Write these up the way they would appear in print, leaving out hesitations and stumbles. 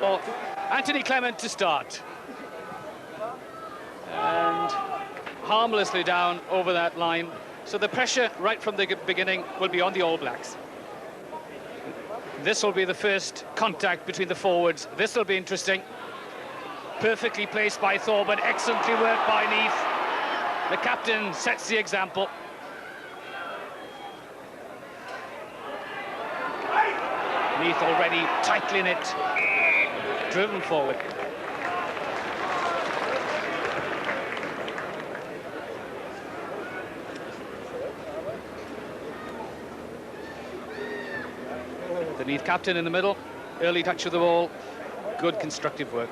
Or Anthony Clement to start. And harmlessly down over that line. So the pressure right from the beginning will be on the All Blacks. This will be the first contact between the forwards. This will be interesting. Perfectly placed by Thorburn, excellently worked by Neath. The captain sets the example. Neath already tightly knit, driven forward. The Neath captain in the middle, early touch of the ball, good constructive work.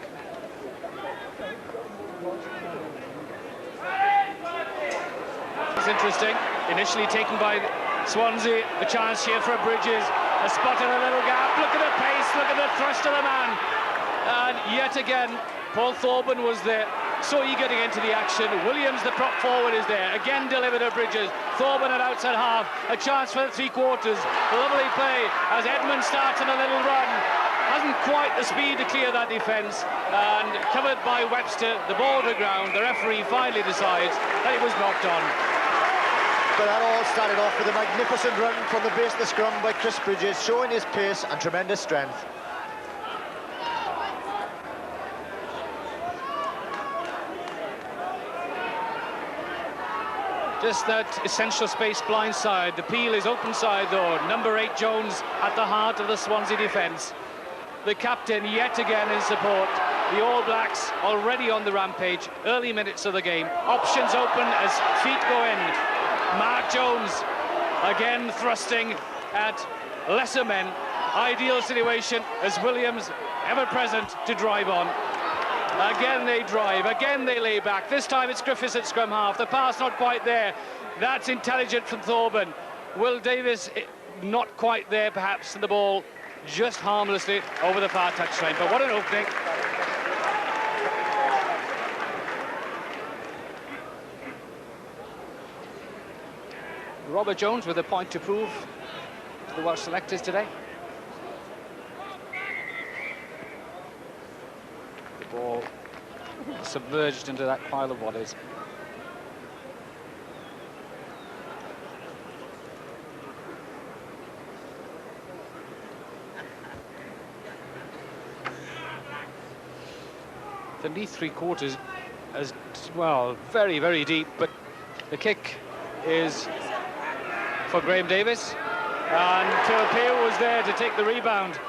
It's interesting, initially taken by Swansea, the chance here for Bridges, a spot in a little gap, look at the pace, look at the thrust of the man. And yet again, Paul Thorburn was there, so eager to get into the action. Williams, the prop forward, is there, again delivered to Bridges. Thorburn at outside half, a chance for the three quarters. Lovely play as Edmund starts on a little run. Hasn't quite the speed to clear that defence, and covered by Webster, the ball to the ground. The referee finally decides that it was knocked on. But that all started off with a magnificent run from the base of the scrum by Chris Bridges, showing his pace and tremendous strength. Just that essential space blind side. The peel is open side though. Number 8 Jones at the heart of the Swansea defence. The captain yet again in support. The All Blacks already on the rampage. Early minutes of the game. Options open as feet go in. Mark Jones again thrusting at lesser men. Ideal situation as Williams ever present to drive on. Again they drive, again they lay back. This time it's Griffiths at scrum half. The pass not quite there. That's intelligent from Thorburn. Will Davis not quite there perhaps, and the ball just harmlessly over the far touchline. But what an opening. Robert Jones with a point to prove to the Welsh selectors today. The ball submerged into that pile of bodies. The Neath three quarters as well, very, very deep, but the kick is for Graham Davis, and Turpeel was there to take the rebound.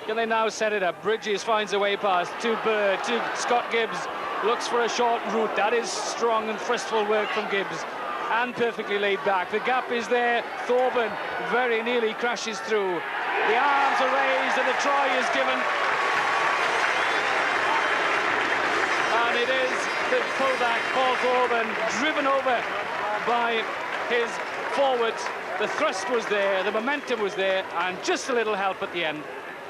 Can they now set it up? Bridges finds a way past to Bird, to Scott Gibbs, looks for a short route. That is strong and thrustful work from Gibbs, and perfectly laid back. The gap is there. Thorburn very nearly crashes through. The arms are raised and the try is given. And it is the fullback, Paul Thorburn, driven over by his forwards. The thrust was there, the momentum was there, and just a little help at the end.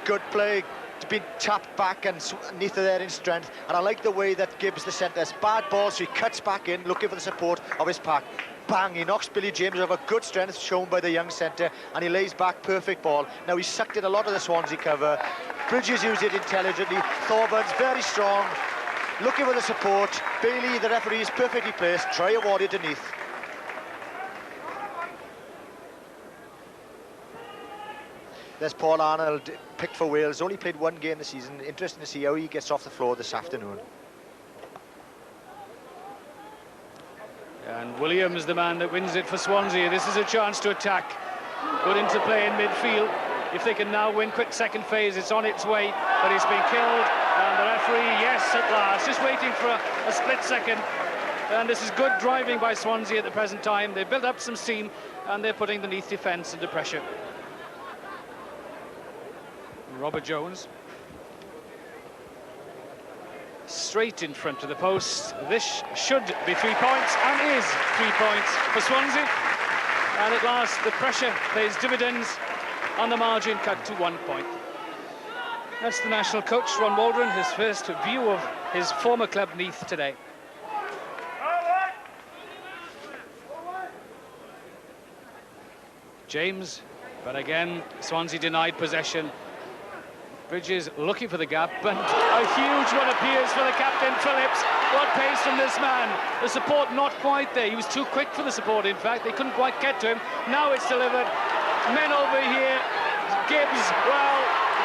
Good play, been tapped back, and Neath there in strength. And I like the way that Gibbs, the centre, has bad ball, so he cuts back in, looking for the support of his pack. Bang, he knocks Billy James over. Good strength shown by the young centre, and he lays back, perfect ball. Now he sucked in a lot of the Swansea cover. Bridges used it intelligently. Thorburns very strong, looking for the support. Bailey, the referee, is perfectly placed. Try awarded to Neath. There's Paul Arnold, picked for Wales, only played one game this season. Interesting to see how he gets off the floor this afternoon. And Williams, the man that wins it for Swansea. This is a chance to attack. Good interplay in midfield. If they can now win quick second phase, it's on its way, but it's been killed. And the referee, yes, at last, just waiting for a split second. And this is good driving by Swansea at the present time. They've built up some steam, and they're putting the Neath defence under pressure. Robert Jones straight in front of the post. This should be 3 points, and is 3 points for Swansea. And at last the pressure pays dividends, on the margin cut to 1 point. That's the national coach, Ron Waldron, his first view of his former club Neath today. James, but again Swansea denied possession. Bridges looking for the gap, and a huge one appears for the captain, Phillips. What pace from this man. The support not quite there. He was too quick for the support, in fact. They couldn't quite get to him. Now it's delivered. Men over here. Gibbs, well,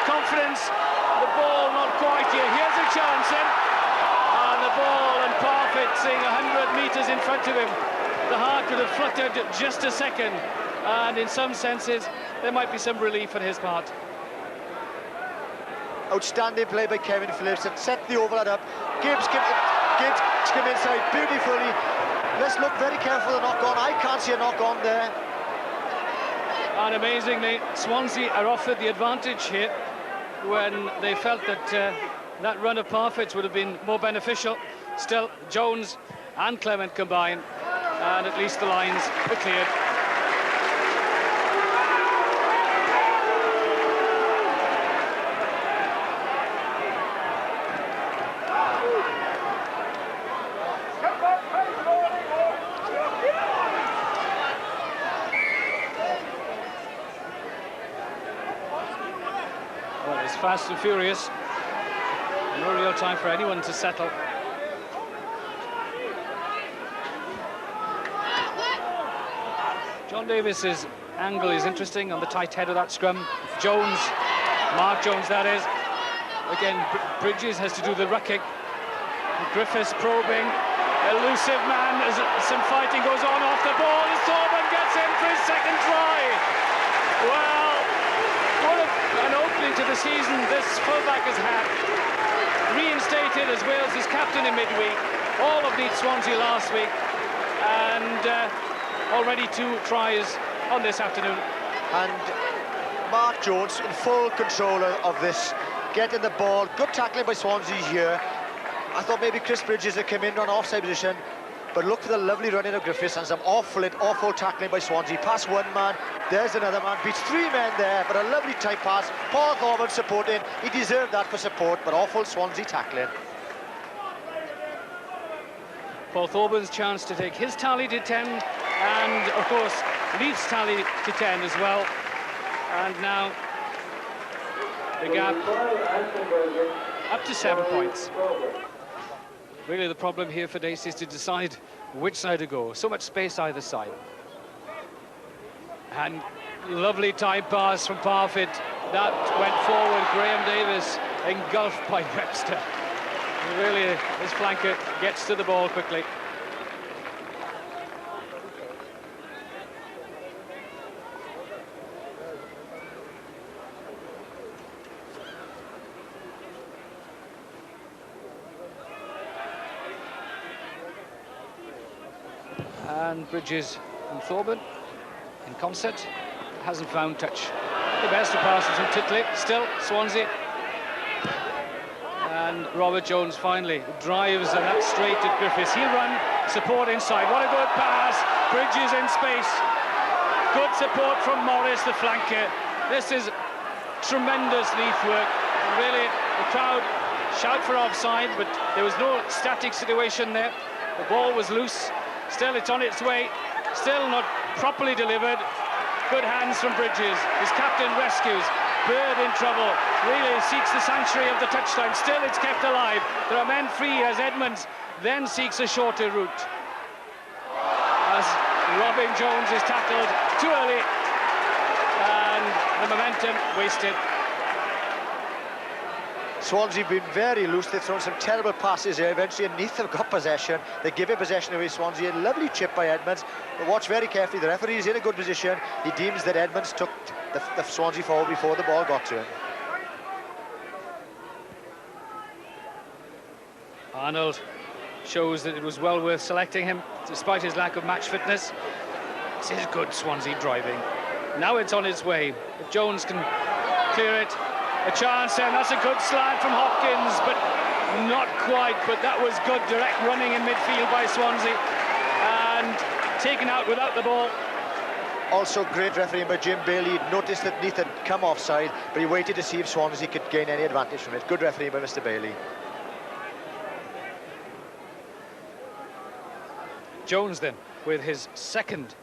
confidence. The ball not quite here. Here's a chance then. And the ball, and Parfitt seeing 100 metres in front of him. The heart would have fluttered just a second. And in some senses, there might be some relief on his part. Outstanding play by Kevin Phillips and set the overlap up. Gibbs came inside beautifully. Let's look very careful the knock on. I can't see a knock on there. And amazingly, Swansea are offered the advantage here when they felt that that run of Parfitt's would have been more beneficial. Still, Jones and Clement combine, and at least the lines are cleared. Fast and furious. No real time for anyone to settle. John Davis's angle is interesting on the tight head of that scrum. Jones, Mark Jones that is. Again, Bridges has to do the rucking. Griffiths probing. Elusive man as some fighting goes on off the ball. Thorburn gets in for his second try. Well, an opening to the season this fullback has had. Reinstated as Wales' captain in midweek. All of Neath Swansea last week, and already 2 tries on this afternoon. And Mark Jones in full control of this, getting the ball. Good tackling by Swansea here. I thought maybe Chris Bridges had come in on offside position, but look for the lovely running of Griffiths and some awful tackling by Swansea. Pass one man, there's another man, beats 3 men there, but a lovely tight pass. Paul Thorburn supporting, he deserved that for support, but awful Swansea tackling. Paul Thorburn's chance to take his tally to 10, and of course Neath's tally to 10 as well. And now the gap up to 7 points. Really the problem here for Dacey is to decide which side to go. So much space either side. And lovely time pass from Parfitt. That went forward. Graham Davis engulfed by Webster. Really, his flanker gets to the ball quickly. And Bridges and Thorburn in concert. Hasn't found touch. The best of passes from Titley. Still Swansea. And Robert Jones finally drives, and that's straight at Griffiths. He'll run, support inside. What a good pass. Bridges in space. Good support from Morris, the flanker. This is tremendous Neath work. Really, the crowd shout for offside, but there was no static situation there. The ball was loose. Still, it's on its way. Still not properly delivered. Good hands from Bridges. His captain rescues. Bird in trouble. Really seeks the sanctuary of the touchline. Still, it's kept alive. There are men free as Edmonds then seeks a shorter route. As Robin Jones is tackled too early. And the momentum wasted. Swansea have been very loose. They've thrown some terrible passes here. Eventually Neath have got possession. They give it possession away Swansea. A lovely chip by Edmonds. But watch very carefully. The referee is in a good position. He deems that Edmonds took the Swansea forward before the ball got to him. Arnold shows that it was well worth selecting him despite his lack of match fitness. This is good Swansea driving. Now it's on its way. If Jones can clear it, a chance, and that's a good slant from Hopkins, but not quite. But that was good direct running in midfield by Swansea, and taken out without the ball. Also great refereeing by Jim Bailey. He noticed that Neath had come offside, but he waited to see if Swansea could gain any advantage from it. Good refereeing by Mr. Bailey. Jones then with his second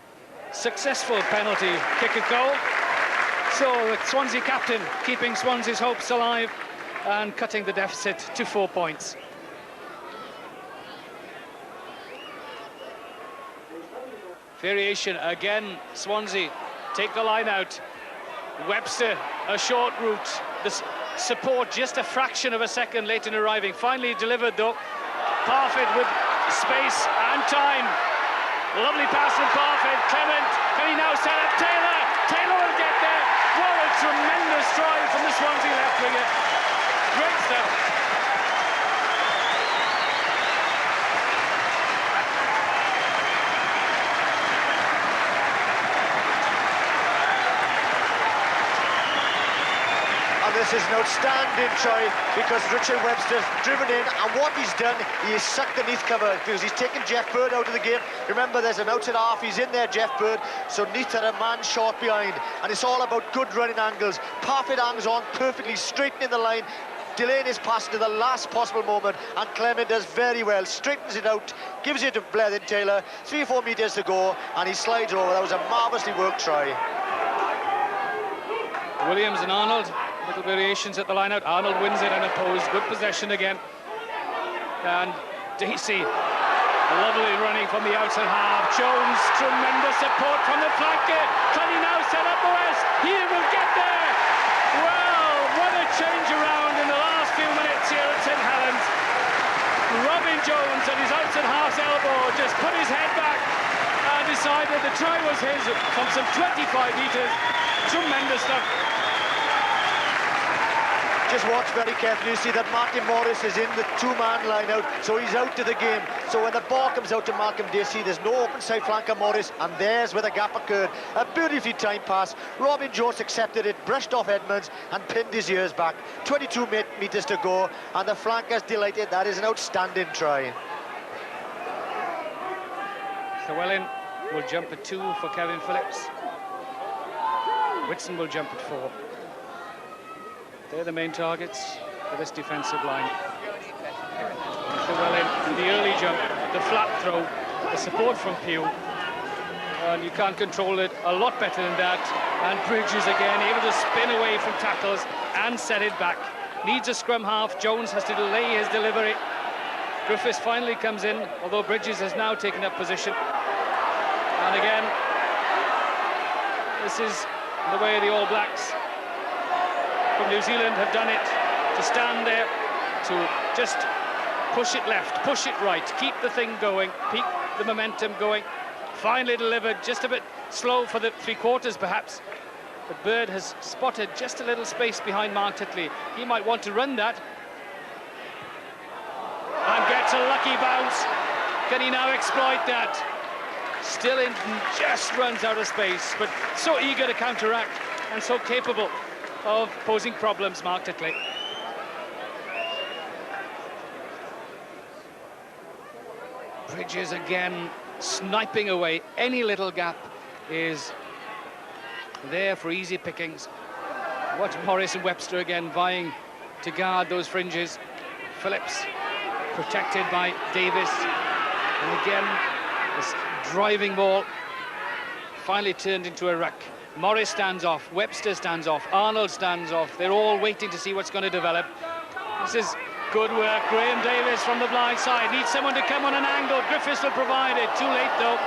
successful penalty kick at goal. So the Swansea captain keeping Swansea's hopes alive and cutting the deficit to 4 points. Variation again, Swansea take the line out. Webster, a short route. The support just a fraction of a second late in arriving. Finally delivered though. Parfitt with space and time. Lovely pass from Parfitt. Clement, can he now set up Taylor? Taylor will get there. What a tremendous drive from the Swansea left winger. Great stuff. This is an outstanding try because Richard Webster's driven in, and what he's done, he has sucked the Neath cover because he's taken Jeff Bird out of the game. Remember, there's an outside half, he's in there, Jeff Bird, so Neath had a man short behind, and it's all about good running angles. Parfitt hangs on perfectly, straightening the line, delaying his pass to the last possible moment, and Clement does very well, straightens it out, gives it to Blethen Taylor, 3 or 4 metres to go, and he slides over. That was a marvellously worked try. Williams and Arnold. Little variations at the line out. Arnold wins it unopposed. Good possession again. And Dacey, lovely running from the outside half. Jones, tremendous support from the flanker. Can he now set up the West? He will get there. Well, what a change around in the last few minutes here at St Helens. Robin Jones at his outside half's elbow just put his head back and decided the try was his from some 25 metres. Tremendous stuff. Just watch very carefully. You see that Martin Morris is in the 2-man line out, so he's out of the game. So when the ball comes out to Malcolm Dacey, there's no open side flanker Morris, and there's where the gap occurred. A beautifully timed pass. Robin Jones accepted it, brushed off Edmonds, and pinned his ears back. 22 metres to go, and the flanker's delighted. That is an outstanding try. Llewellyn will jump at 2 for Kevin Phillips. Whitson will jump at 4. They're the main targets for this defensive line. Llewellyn, the early jump, the flat throw, the support from Pugh. And you can't control it a lot better than that. And Bridges again, able to spin away from tackles and set it back. Needs a scrum half. Jones has to delay his delivery. Griffiths finally comes in, although Bridges has now taken up position. And again, this is the way the All Blacks from New Zealand have done it, to stand there, to just push it left, push it right, keep the thing going, keep the momentum going. Finally delivered, just a bit slow for the 3/4 perhaps, but Bird has spotted just a little space behind Mark Titley. He might want to run that, and gets a lucky bounce. Can he now exploit that? Still in, just runs out of space, but so eager to counteract and so capable of posing problems, Mark Titley. Bridges again sniping away. Any little gap is there for easy pickings. Watch Morris and Webster again vying to guard those fringes. Phillips protected by Davis. And again, this driving ball finally turned into a ruck. Morris stands off, Webster stands off, Arnold stands off. They're all waiting to see what's going to develop. This is good work. Graham Davis from the blind side needs someone to come on an angle. Griffiths will provide it. Too late though.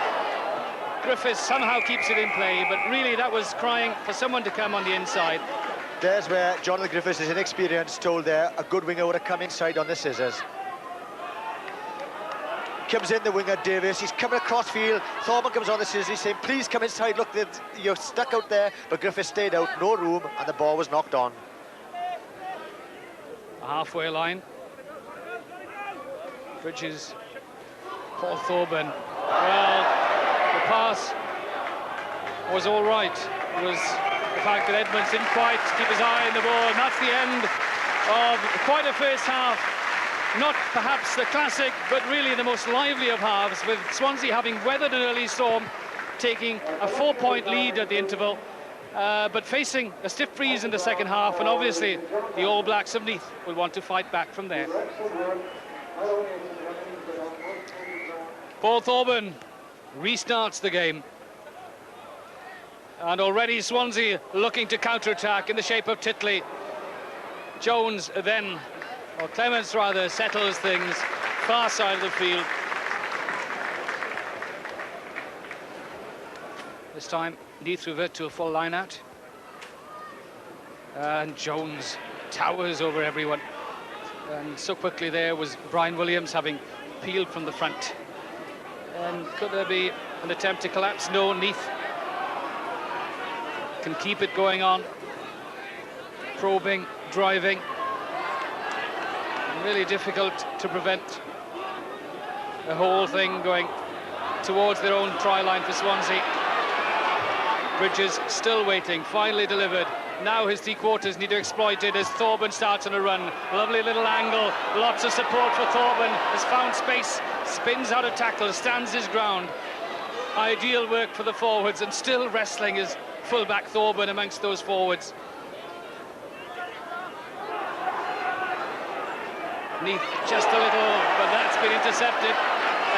Griffiths somehow keeps it in play, but really that was crying for someone to come on the inside. There's where Jonathan Griffiths is inexperienced, told there a good winger would have come inside on the scissors. Comes in the winger, Davis. He's coming across field. Thorburn comes on the scissors. He's saying, please come inside. Look, you're stuck out there. But Griffiths stayed out, no room, and the ball was knocked on. A halfway line. Bridges, Paul Thorburn. Well, the pass was all right. It was the fact that Edmonds didn't quite keep his eye on the ball. And that's the end of quite a first half. Not perhaps the classic, but really the most lively of halves, with Swansea having weathered an early storm, taking a 4-point lead at the interval, but facing a stiff breeze in the second half, and obviously the All Blacks of Neath will want to fight back from there. Paul Thorburn restarts the game. And already Swansea looking to counter-attack in the shape of Titley. Jones then, or Clements rather, settles things far side of the field. This time Neath revert to a full line out. And Jones towers over everyone. And so quickly there was Brian Williams having peeled from the front. And could there be an attempt to collapse? No, Neath can keep it going on. Probing, driving. Really difficult to prevent the whole thing going towards their own try line for Swansea. Bridges still waiting, finally delivered. Now his three-quarters need to exploit it as Thorburn starts on a run. Lovely little angle, lots of support for Thorburn. Has found space, spins out of tackle, stands his ground. Ideal work for the forwards, and still wrestling is full-back Thorburn amongst those forwards. Neath just a little, but that's been intercepted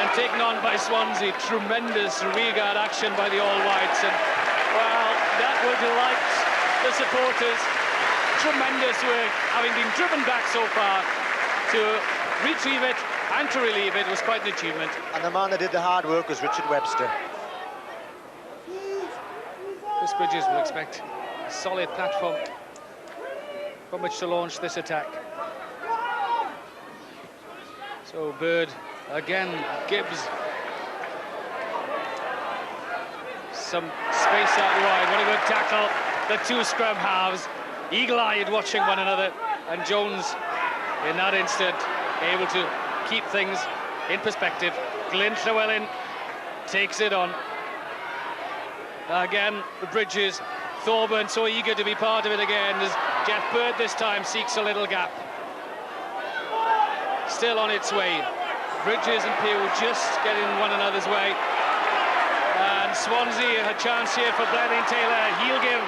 and taken on by Swansea. Tremendous regard action by the All-Whites, and well, that will delight the supporters. Tremendous work, having been driven back so far. To retrieve it and to relieve it was quite an achievement. And the man that did the hard work was Richard Webster. Chris Bridges will expect a solid platform from which to launch this attack. So Bird again, Gibbs. Some space out wide. What a good tackle. The two scrum halves, eagle-eyed watching one another, and Jones in that instant able to keep things in perspective. Glyn Llewellyn takes it on. Again, the Bridges, Thorburn so eager to be part of it again as Jeff Bird this time seeks a little gap. Still on its way. Bridges and Pugh just getting one another's way. And Swansea a chance here for Blenheim Taylor. He'll give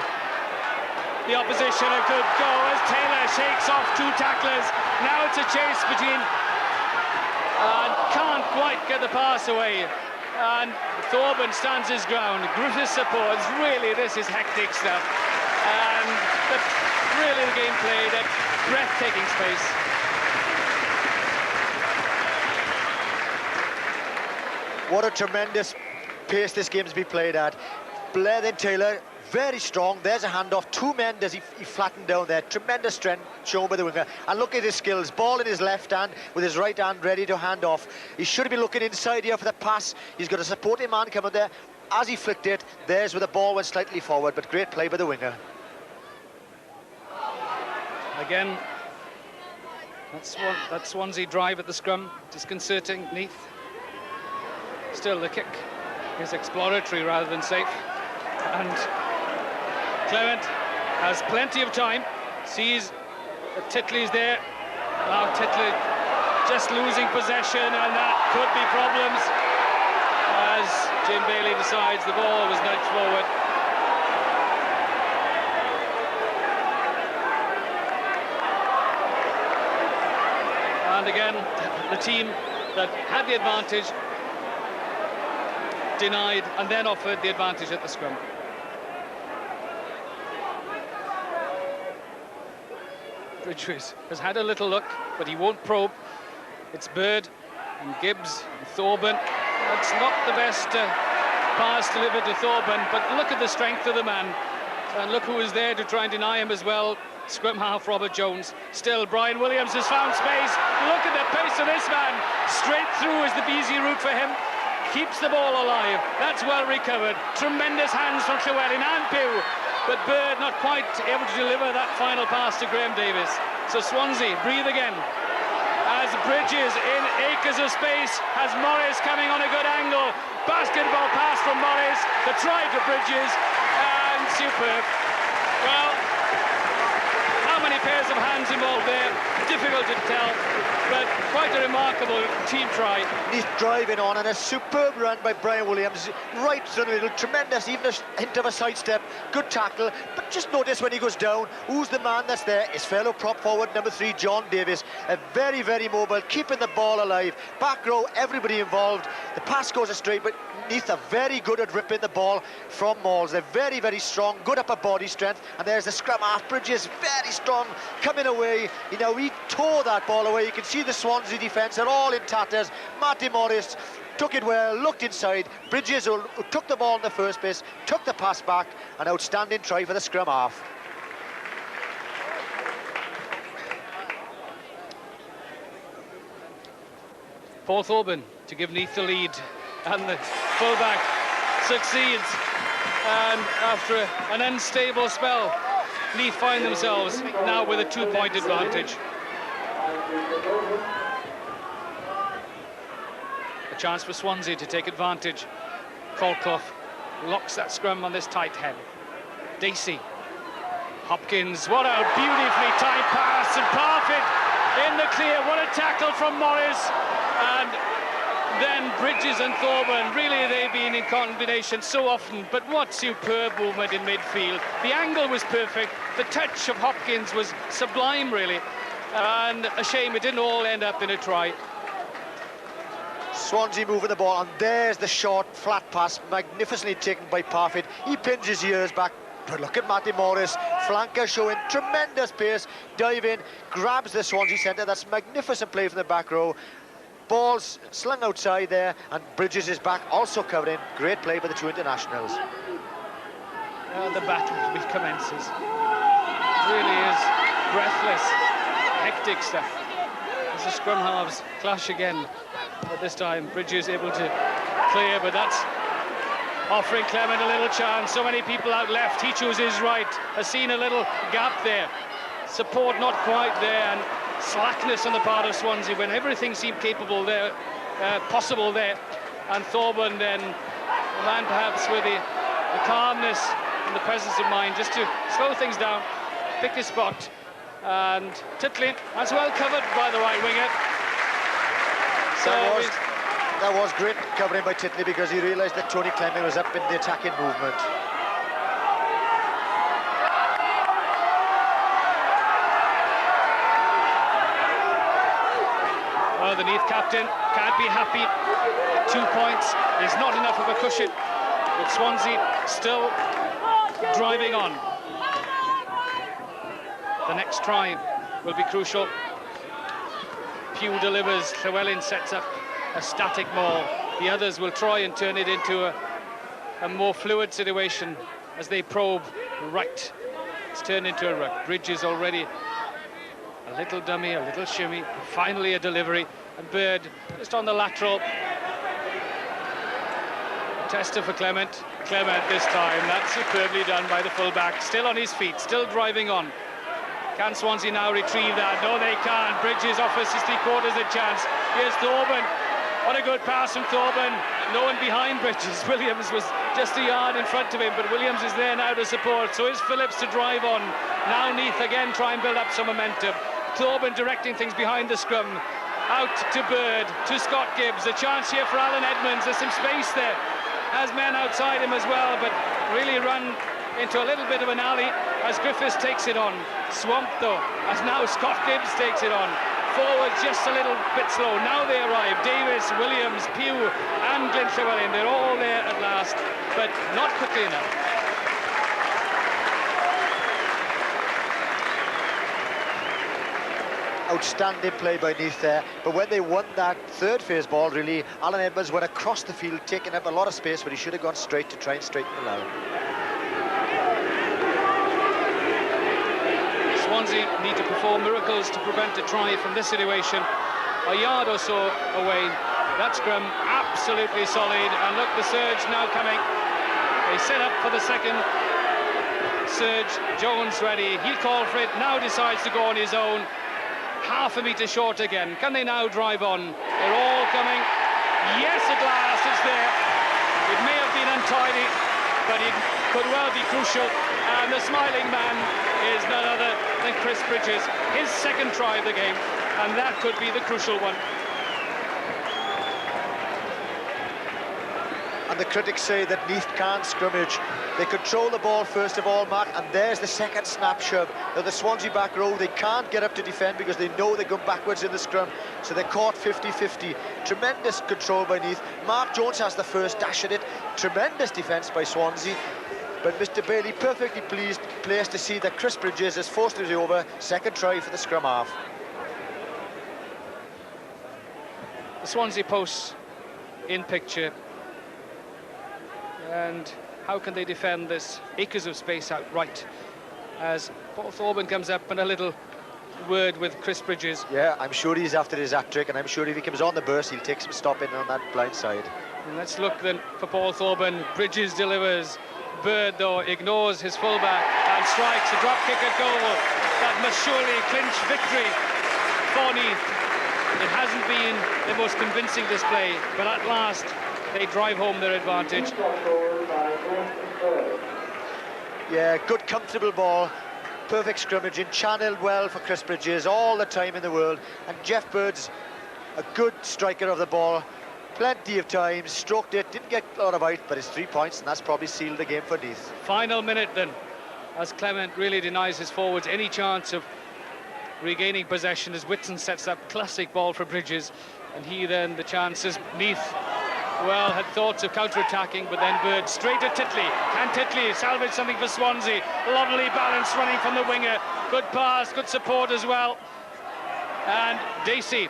the opposition a good go as Taylor shakes off two tacklers. Now it's a chase between, and can't quite get the pass away. And Thorburn stands his ground. Griffiths supports. Really, this is hectic stuff. And really the game played at breathtaking space. What a tremendous pace this game's been played at. Blenheim Taylor, very strong. There's a handoff. Two men as he flattened down there. Tremendous strength shown by the winger. And look at his skills. Ball in his left hand with his right hand ready to hand off. He should have been looking inside here for the pass. He's got a supporting man coming there. As he flicked it, there's where the ball went slightly forward, but great play by the winger. Again, that Swansea drive at the scrum, disconcerting Neath. Still, the kick is exploratory rather than safe. And Clement has plenty of time, sees that Titley's there. Now Titley just losing possession, and that could be problems as Jim Bailey decides the ball was nudged forward. And again, the team that had the advantage denied and then offered the advantage at the scrum. Bridges has had a little look, but he won't probe. It's Bird and Gibbs and Thorburn. That's not the best pass delivered to Thorburn, but look at the strength of the man. And look who is there to try and deny him as well. Scrum half Robert Jones. Still, Brian Williams has found space. Look at the pace of this man. Straight through is the easy route for him. Keeps the ball alive. That's well recovered. Tremendous hands from Llewellyn and Pugh. But Bird not quite able to deliver that final pass to Graham Davis. So Swansea breathe again. As Bridges in acres of space has Morris coming on a good angle. Basketball pass from Morris. The try to Bridges. And superb. Well, how many pairs of hands involved there? Difficult to tell, but quite a remarkable team try. He's driving on, and a superb run by Brian Williams, right through the middle, tremendous, even a hint of a sidestep, good tackle, but just notice when he goes down, who's the man that's there? His fellow prop forward, number 3, John Davis, a very mobile, keeping the ball alive, back row, everybody involved, the pass goes astray, but Neath are very good at ripping the ball from mauls. They're very, very strong, good upper body strength, and there's the scrum half. Bridges, very strong, coming away. You know, he tore that ball away. You can see the Swansea defence are all in tatters. Matty Morris took it well, looked inside. Bridges, who took the ball in the first place, took the pass back. An outstanding try for the scrum half. Paul Thorburn to give Neath the lead, and the fullback succeeds. And after an unstable spell, Neath find themselves now with a 2-point advantage. A chance for Swansea to take advantage. Colclough locks that scrum on this tight head. Dacey, Hopkins, what a beautifully tight pass, and Parfitt in the clear. What a tackle from Morris. And then Bridges and Thorburn, really they've been in combination so often, but what superb movement in midfield. The angle was perfect, the touch of Hopkins was sublime really, and a shame it didn't all end up in a try. Swansea moving the ball, and there's the short flat pass, magnificently taken by Parfitt. He pins his ears back, but look at Matty Morris, flanker showing tremendous pace, dive in, grabs the Swansea centre. That's magnificent play from the back row. Ball's slung outside there, and Bridges is back, also covering. Great play by the two internationals. The battle recommences. It really is breathless, hectic stuff. As the scrum halves clash again, but this time Bridges able to clear, but that's offering Clement a little chance. So many people out left, he chooses right, has seen a little gap there. Support not quite there, and slackness on the part of Swansea when everything seemed capable there, possible there. And Thorburn then, the man perhaps with the calmness and the presence of mind just to slow things down, pick his spot. And Titley as well covered by the right winger. So that was great covering by Titley, because he realised that Tony Clement was up in the attacking movement. Well, the Neath captain can't be happy. 2 points is not enough of a cushion, but Swansea still driving on. The next try will be crucial. Pugh delivers, Llewellyn sets up a static maul. The others will try and turn it into a more fluid situation as they probe right. It's turned into a ruck. Bridges already a little dummy, a little shimmy, finally a delivery, and Bird just on the lateral. A tester for Clement. Clement this time, that's superbly done by the fullback, still on his feet, still driving on. Can Swansea now retrieve that? No, they can't. Bridges offers his three-quarters a chance. Here's Thorburn. What a good pass from Thorburn. No one behind Bridges. Williams was just a yard in front of him, but Williams is there now to support. So is Phillips to drive on. Now Neath again try and build up some momentum. Thorburn directing things behind the scrum. Out to Bird, to Scott Gibbs. A chance here for Alan Edmonds. There's some space there. Has men outside him as well, but really run into a little bit of an alley as Griffiths takes it on. Swamped though, as now Scott Gibbs takes it on. Forward just a little bit slow. Now they arrive. Davis, Williams, Pugh and Glyn Llewellyn. They're all there at last, but not quickly enough. Outstanding play by Neath there, but when they won that third phase ball, really, Alan Edmonds went across the field, taking up a lot of space, but he should have gone straight to try and straighten the line. Swansea need to perform miracles to prevent a try from this situation. A yard or so away. That scrum absolutely solid, and look, the surge now coming. They set up for the second surge. Jones ready, he'll call for it, now decides to go on his own. Half a metre short again. Can they now drive on? They're all coming. Yes, at last it's there. It may have been untidy, but it could well be crucial. And the smiling man is none other than Chris Bridges. His second try of the game, and that could be the crucial one. and the critics say that Neath can't scrimmage. They control the ball first of all, Mark, and there's the second snap shove. Now the Swansea back row, they can't get up to defend because they know they're going backwards in the scrum, so they're caught 50-50. Tremendous control by Neath. Mark Jones has the first dash at it. Tremendous defence by Swansea. But Mr. Bailey perfectly placed to see that Chris Bridges has forced it over. Second try for the scrum half. The Swansea posts in picture. And how can they defend this acres of space out right? As Paul Thorburn comes up and a little word with Chris Bridges. Yeah, I'm sure he's after his hat-trick, and I'm sure if he comes on the burst, he'll take some stopping on that blind side. And let's look then for Paul Thorburn. Bridges delivers. Bird, though, ignores his fullback and strikes a drop kick at goal. That must surely clinch victory for Neath. It hasn't been the most convincing display, but at last they drive home their advantage. Yeah, good comfortable ball, perfect scrimmaging, channeled well for Chris Bridges, all the time in the world. And Jeff Bird's a good striker of the ball. Plenty of times, stroked it, didn't get a lot of height, but it's 3 points, and that's probably sealed the game for Neath. Final minute then, as Clement really denies his forwards any chance of regaining possession, as Whitson sets up classic ball for Bridges, and he then, the chances, Neath, well, had thoughts of counter-attacking, but then Bird straight at Titley. Can Titley salvage something for Swansea? Lovely balance running from the winger. Good pass, good support as well. And Dacey.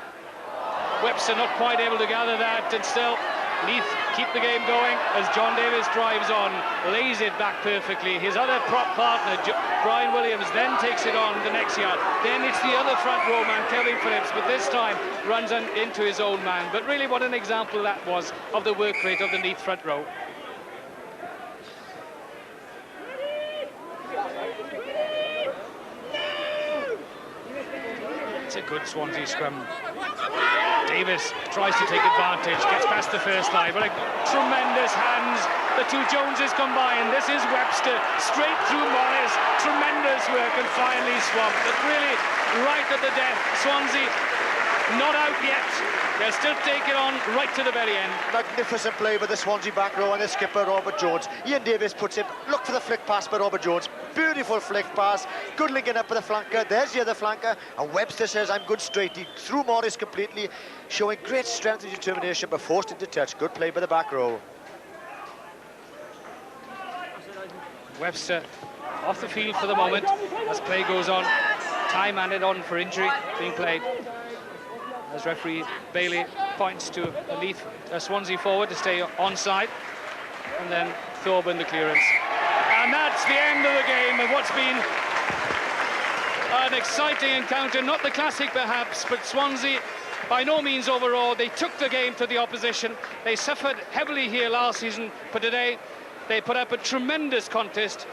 Webster not quite able to gather that, and still Neath keep the game going as John Davis drives on, lays it back perfectly. His other prop partner, Brian Williams, then takes it on the next yard. Then it's the other front row man, Kevin Phillips, but this time runs into his own man. But really what an example that was of the work rate of the Neath front row. It's a good Swansea scrum. Davis tries to take advantage, gets past the first line, but a tremendous hands. The two Joneses combined. This is Webster, straight through Morris. Tremendous work, and finally swamped. But really, right at the death. Swansea not out yet. They're still taking on right to the very end. Magnificent play by the Swansea back row and the skipper, Robert Jones. Ian Davis puts it, look for the flick pass by Robert Jones. Beautiful flick pass, good linking up with the flanker. There's the other flanker, and Webster says, I'm good straight. He threw Morris completely, showing great strength and determination, but forced into touch. Good play by the back row. Webster off the field for the moment as play goes on. Time added on for injury being played. As referee Bailey points to a Swansea forward to stay onside, and then Thorburn the clearance. And that's the end of the game of what's been an exciting encounter. Not the classic perhaps, but Swansea by no means overall. They took the game to the opposition. They suffered heavily here last season, but today they put up a tremendous contest.